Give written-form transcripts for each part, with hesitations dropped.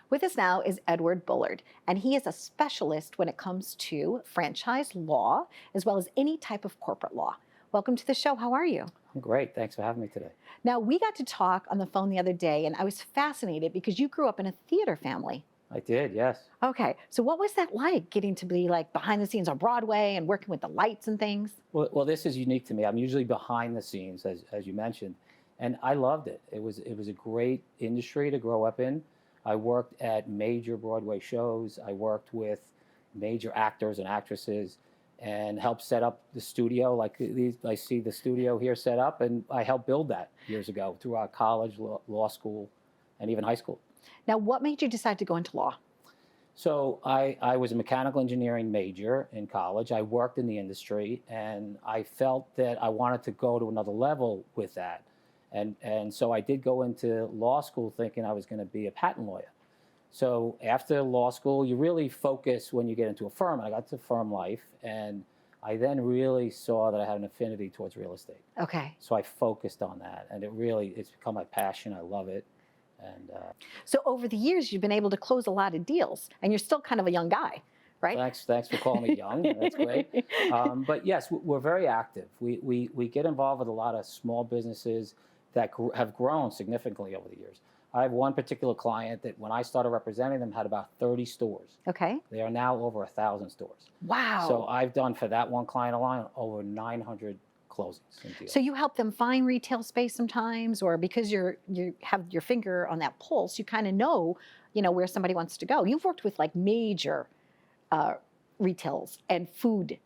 With us now is Edward Bullard, and he is a specialist when it comes to franchise law, as well as any type of corporate law. Welcome to the show. How are you? I'm great. Thanks for having me today. Now, we got to talk on the phone the other day, and I was fascinated because you grew up in a theater family. I did, yes. Okay, so what was that like, getting to be like behind the scenes on Broadway and working with the lights and things? Well, this is unique to me. I'm usually behind the scenes, as you mentioned, and I loved it. It was a great industry to grow up in. I worked at major Broadway shows. I worked with major actors and actresses and helped set up the studio. Like I see the studio here set up, and I helped build that years ago throughout college, law school, and even high school. Now, what made you decide to go into law? So I was a mechanical engineering major in college. I worked in the industry, and I felt that I wanted to go to another level with that. And so I did go into law school thinking I was going to be a patent lawyer. So after law school, you really focus when you get into a firm. I got to firm life, and I then really saw that I had an affinity towards real estate. Okay. So I focused on that, and it's become my passion. I love it. And So over the years, you've been able to close a lot of deals, and you're still kind of a young guy, right? Thanks for calling me young. That's great. But yes, we're very active. We get involved with a lot of small businesses that have grown significantly over the years. I have one particular client that when I started representing them had about 30 stores. Okay. They are now over 1,000 stores. Wow. So I've done for that one client alone over 900 closings and deals. So you help them find retail space sometimes, or because you have your finger on that pulse, you kind of know, where somebody wants to go. You've worked with like major retails and food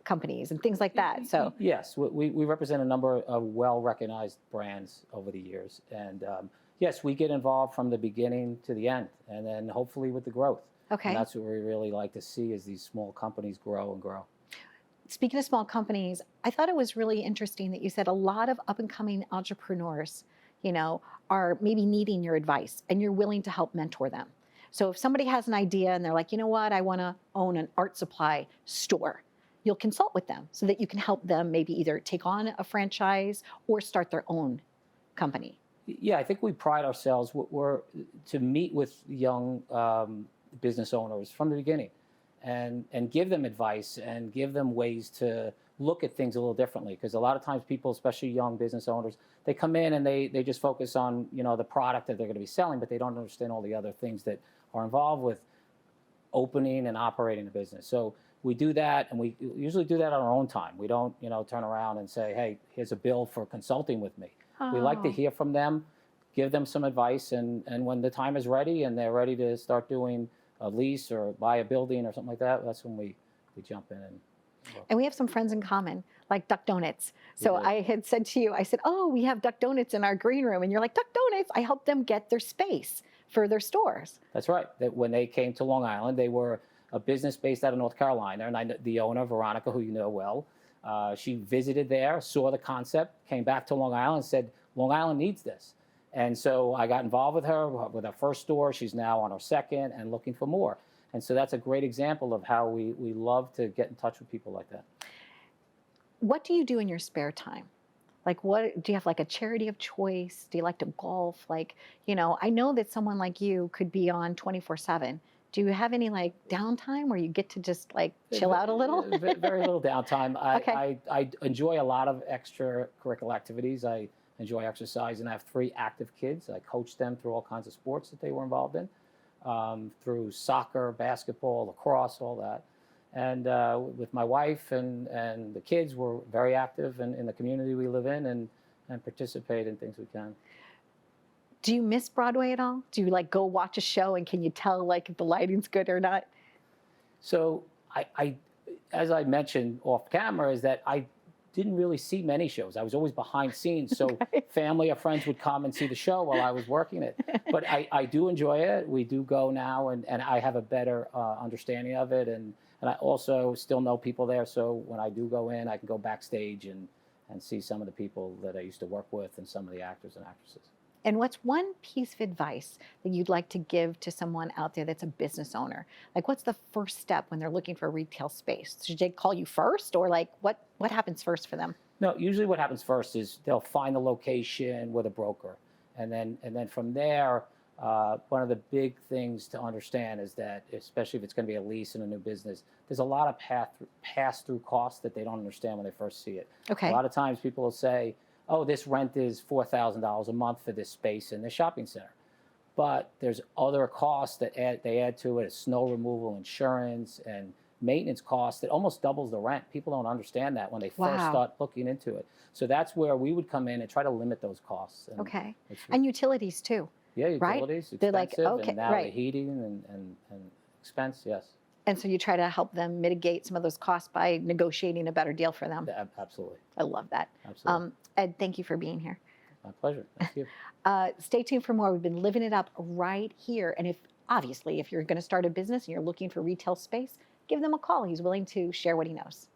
companies and things like that. So yes, we represent a number of well-recognized brands over the years, and yes, we get involved from the beginning to the end, and then hopefully with the growth. Okay. And that's what we really like to see, is these small companies grow and grow. Speaking of small companies, I thought it was really interesting that you said a lot of up-and-coming entrepreneurs, are maybe needing your advice, and you're willing to help mentor them. So if somebody has an idea and they're like, you know what, I want to own an art supply store, you'll consult with them so that you can help them maybe either take on a franchise or start their own company. Yeah, I think we pride ourselves to meet with young business owners from the beginning and give them advice and give them ways to look at things a little differently. Because a lot of times people, especially young business owners, they come in and they just focus on the product that they're going to be selling, but they don't understand all the other things that are involved with opening and operating a business. So we do that, and we usually do that on our own time. We don't turn around and say, hey, here's a bill for consulting with me. We like to hear from them, give them some advice, and when the time is ready and they're ready to start doing a lease or buy a building or something like that, that's when we jump in. And we have some friends in common, like Duck Donuts. So I had said to you, I said, oh, we have Duck Donuts in our green room. And you're like, Duck Donuts, I helped them get their space for their stores. That's right. That when they came to Long Island, they were a business based out of North Carolina. And the owner, Veronica, who you know well, she visited there, saw the concept, came back to Long Island and said, Long Island needs this. And so I got involved with her with our first store. She's now on her second and looking for more. And so that's a great example of how we love to get in touch with people like that. What do you do in your spare time? Like, what do you have, like a charity of choice? Do you like to golf? Like, I know that someone like you could be on 24/7. Do you have any like downtime where you get to just like chill out a little? Very little downtime. Okay. I enjoy a lot of extracurricular activities. I enjoy exercise, and I have 3 active kids. I coach them through all kinds of sports that they were involved in, through soccer, basketball, lacrosse, all that. And with my wife and the kids, we're very active in the community we live in and participate in things we can. Do you miss Broadway at all? Do you like go watch a show and can you tell like if the lighting's good or not? So I as I mentioned off camera, is that I didn't really see many shows. I was always behind scenes. So family or friends would come and see the show while I was working it. But I do enjoy it. We do go now, and I have a better understanding of it. And I also still know people there. So when I do go in, I can go backstage and see some of the people that I used to work with and some of the actors and actresses. And what's one piece of advice that you'd like to give to someone out there that's a business owner? Like, what's the first step when they're looking for a retail space? Should they call you first, or like what happens first for them? No, usually what happens first is they'll find the location with a broker, and then from there one of the big things to understand is that, especially if it's going to be a lease in a new business, there's a lot of pass-through costs that they don't understand when they first see it. Okay. A lot of times people will say, oh, this rent is $4,000 a month for this space in the shopping center. But there's other costs that they add to it, snow removal, insurance, and maintenance costs that almost doubles the rent. People don't understand that when they first Wow. start looking into it. So that's where we would come in and try to limit those costs. And Okay. it's, And utilities too. yeah, right? utilities, They're like, expensive, okay, and now right. the heating and expense, yes. And so you try to help them mitigate some of those costs by negotiating a better deal for them. Absolutely. I love that. Absolutely. Ed, thank you for being here. My pleasure. Thank you. Stay tuned for more. We've been living it up right here. And obviously, if you're going to start a business and you're looking for retail space, give them a call. He's willing to share what he knows.